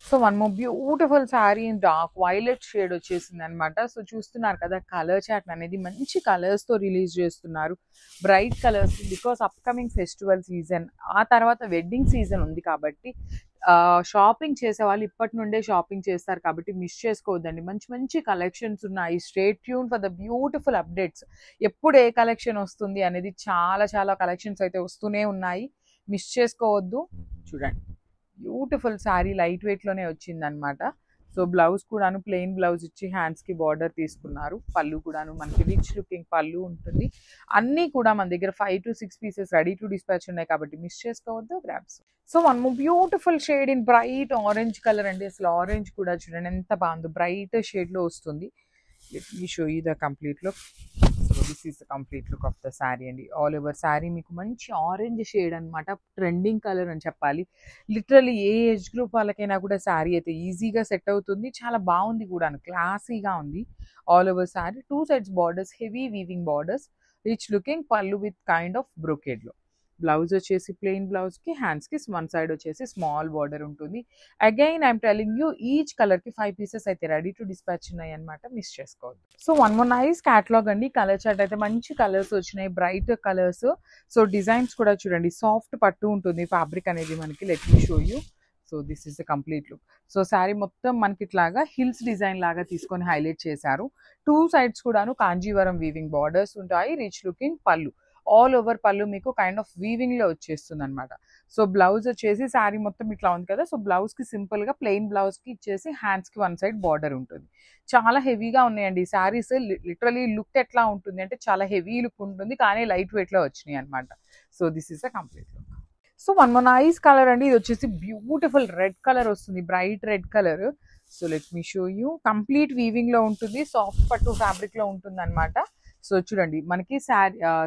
So one more beautiful sari in dark violet shade వచ్చేసింది అనమాట. So చూస్తున్నారు కదా కలర్ చాట్ అనేది మంచి కలర్స్ తో రిలీజ్ చేస్తున్నారు, bright colours, because upcoming festival season, ఆ తర్వాత వెడ్డింగ్ సీజన్ ఉంది కాబట్టి షాపింగ్ చేసే వాళ్ళు ఇప్పటి నుండే షాపింగ్ చేస్తారు కాబట్టి మిస్ చేసుకోవద్దండి. మంచి మంచి కలెక్షన్స్ ఉన్నాయి. Stay tune for the beautiful updates. ఎప్పుడు ఏ కలెక్షన్ వస్తుంది అనేది చాలా చాలా కలెక్షన్స్ అయితే వస్తూనే ఉన్నాయి, మిస్ చేసుకోవద్దు. చూడండి బ్యూటిఫుల్ శారీ లైట్ వెయిట్ లోనే వచ్చిందనమాట. సో బ్లౌజ్ కూడాను ప్లెయిన్ బ్లౌజ్ ఇచ్చి హ్యాండ్స్ కి బార్డర్ తీసుకున్నారు. పళ్ళు కూడాను మనకి రిచ్ లుకింగ్ పళ్ళు ఉంటుంది. అన్నీ కూడా మన దగ్గర 5 to 6 pieces ready to dispatch ఉన్నాయి కాబట్టి మిస్ చేసుకోవద్దు, grabs. So one more beautiful shade in bright orange colour అండి. అసలు ఆరెంజ్ కూడా చూడండి ఎంత బాగుందో, బ్రైట్ షేడ్ లో వస్తుంది. Let me show you the complete look. So this is the complete look of the sari అండి. ఆల్ ఓవర్ శారీ మీకు మంచి ఆరెంజ్ షేడ్ అనమాట, ట్రెండింగ్ కలర్ అని చెప్పాలి. లిటరలీ ఏ ఏజ్ గ్రూప్ వాళ్ళకైనా కూడా శారీ అయితే ఈజీగా సెట్ అవుతుంది. చాలా బాగుంది కూడా, క్లాసీగా ఉంది. All over sari 2 sides borders, heavy weaving borders, rich looking పళ్ళు విత్ కైండ్ ఆఫ్ బ్రొకేడ్ లో. బ్లౌజ్ వచ్చేసి ప్లెయిన్ బ్లౌజ్ కి హ్యాండ్స్ కి వన్ సైడ్ వచ్చేసి స్మాల్ బార్డర్ ఉంటుంది. Again I'm telling you each colour కి 5 పీసెస్ అయితే రెడీ టు డిస్పాచ్ ఉన్నాయి అనమాట, మిస్ చేసుకోవద్దు. So one more nice catalogue అండి. కలర్ చార్ట్ అయితే మంచి కలర్స్ వచ్చినాయి, బ్రైట్ కలర్స్. సో డిజైన్స్ కూడా చూడండి, సాఫ్ట్ పట్టు ఉంటుంది ఫ్యాబ్రిక్ అనేది మనకి. Let me show you. So this is the complete look. So sari మొత్తం మనకి ఇట్లాగా హిల్స్ డిజైన్ లాగా తీసుకొని హైలైట్ చేశారు. 2 sides కూడాను కాంజీవరం వీవింగ్ బార్డర్స్ ఉంటాయి, రిచ్ లుకింగ్ పళ్ళు. ఆల్ ఓవర్ పళ్ళు మీకు కైండ్ ఆఫ్ వీవింగ్ లో వచ్చేస్తుంది అనమాట. సో బ్లౌజ్ వచ్చేసి శారీ మొత్తం ఇట్లా ఉంది కదా, సో బ్లౌజ్ కి సింపుల్ గా ప్లెయిన్ బ్లౌజ్ కి ఇచ్చేసి హ్యాండ్స్ కి వన్ సైడ్ బార్డర్ ఉంటుంది. చాలా హెవీగా ఉన్నాయండి ఈ శారీస్. లిటరలీ లుక్ ఎట్లా ఉంటుంది అంటే చాలా హెవీ లుక్ ఉంటుంది, కానీ లైట్ వెయిట్ లో వచ్చినాయి అనమాట. So this is the complete look. So one more nice colour అండి. ఇది వచ్చేసి బ్యూటిఫుల్ రెడ్ కలర్ వస్తుంది, bright red colour. So let me show you. Complete weaving లో ఉంటుంది, సాఫ్ట్ పట్టు ఫ్యాబ్రిక్ లో ఉంటుంది అనమాట. సో చూడండి మనకి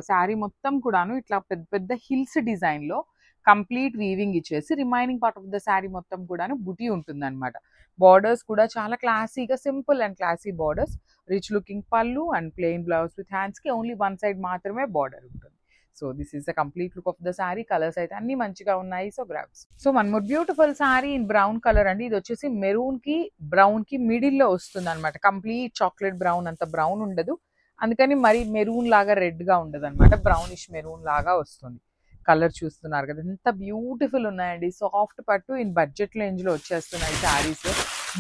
శారీ మొత్తం కూడాను ఇట్లా పెద్ద పెద్ద హిల్స్ డిజైన్ లో కంప్లీట్ వీవింగ్ ఇచ్చేసి remaining part of the sari మొత్తం కూడాను బుటీ ఉంటుంది అనమాట. బార్డర్స్ కూడా చాలా క్లాసీగా simple and classy borders, rich looking pallu and plain blouse with hands కి ఓన్లీ వన్ సైడ్ మాత్రమే బార్డర్ ఉంటుంది. So this is the complete look of the sari. Colours అయితే అన్ని మంచిగా ఉన్నాయి. So grabs. So one more beautiful sari in brown colour అండి. ఇది వచ్చేసి మెరూన్ కి బ్రౌన్ కి మిడిల్ లో వస్తుంది అనమాట. కంప్లీట్ చాక్లెట్ బ్రౌన్, అంత బ్రౌన్ ఉండదు, అందుకని మరి మెరూన్ లాగా రెడ్ గా ఉండదు అనమాట, బ్రౌనిష్ మెరూన్ లాగా వస్తుంది. కలర్ చూస్తున్నారు కదా ఎంత బ్యూటిఫుల్ ఉన్నాయండి. సాఫ్ట్ పట్టు ఇన్ బడ్జెట్ రేంజ్ లో వచ్చేస్తున్నాయి శారీస్.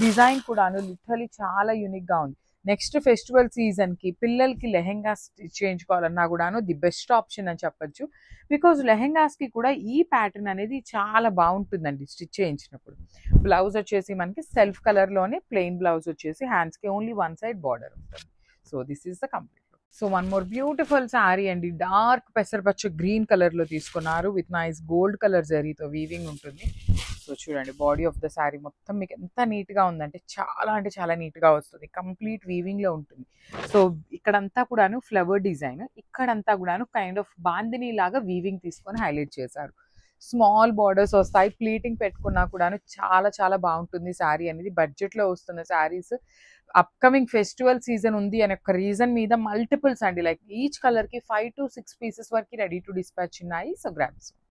డిజైన్ కూడాను లిటరలీ చాలా యూనిక్ గా ఉంది. నెక్స్ట్ ఫెస్టివల్ సీజన్ కి పిల్లలకి లెహెంగా స్టిచ్ చేయించుకోవాలన్నా కూడాను ది బెస్ట్ ఆప్షన్ అని చెప్పొచ్చు. బికాజ్ లెహెంగాస్ కి కూడా ఈ ప్యాటర్న్ అనేది చాలా బాగుంటుందండి స్టిచ్ చేయించినప్పుడు. బ్లౌజ్ వచ్చేసి మనకి సెల్ఫ్ కలర్ లోనే ప్లెయిన్ బ్లౌజ్ వచ్చేసి హ్యాండ్స్ కి ఓన్లీ వన్ సైడ్ బార్డర్ ఉంటుంది. So this is the complete look. So one more beautiful sari అండి. డార్క్ పెసరపచ్చ గ్రీన్ కలర్ లో తీసుకున్నారు, విత్ నైస్ గోల్డ్ కలర్ జరీతో వీవింగ్ ఉంటుంది. సో చూడండి బాడీ ఆఫ్ ద శారీ మొత్తం మీకు ఎంత నీట్ గా ఉందంటే అంటే చాలా నీట్ గా వస్తుంది, కంప్లీట్ వీవింగ్ లో ఉంటుంది. సో ఇక్కడంతా కూడాను ఫ్లవర్ డిజైన్, ఇక్కడంతా కూడాను కైండ్ ఆఫ్ బాందిని లాగా వీవింగ్ తీసుకొని హైలైట్ చేశారు. స్మాల్ బార్డర్స్ వస్తాయి, ప్లీటింగ్ పెట్టుకున్నా కూడాను చాలా చాలా బాగుంటుంది శారీ అనేది. బడ్జెట్ లో వస్తున్న శారీస్, అప్కమింగ్ ఫెస్టివల్ సీజన్ ఉంది అనే ఒక రీజన్ మీద మల్టిపుల్స్ అండి, లైక్ ఈచ్ కలర్ కి 5 to 6 పీసెస్ వరకు రెడీ టు డిస్పాచ్ ఉన్నాయి. So grabs.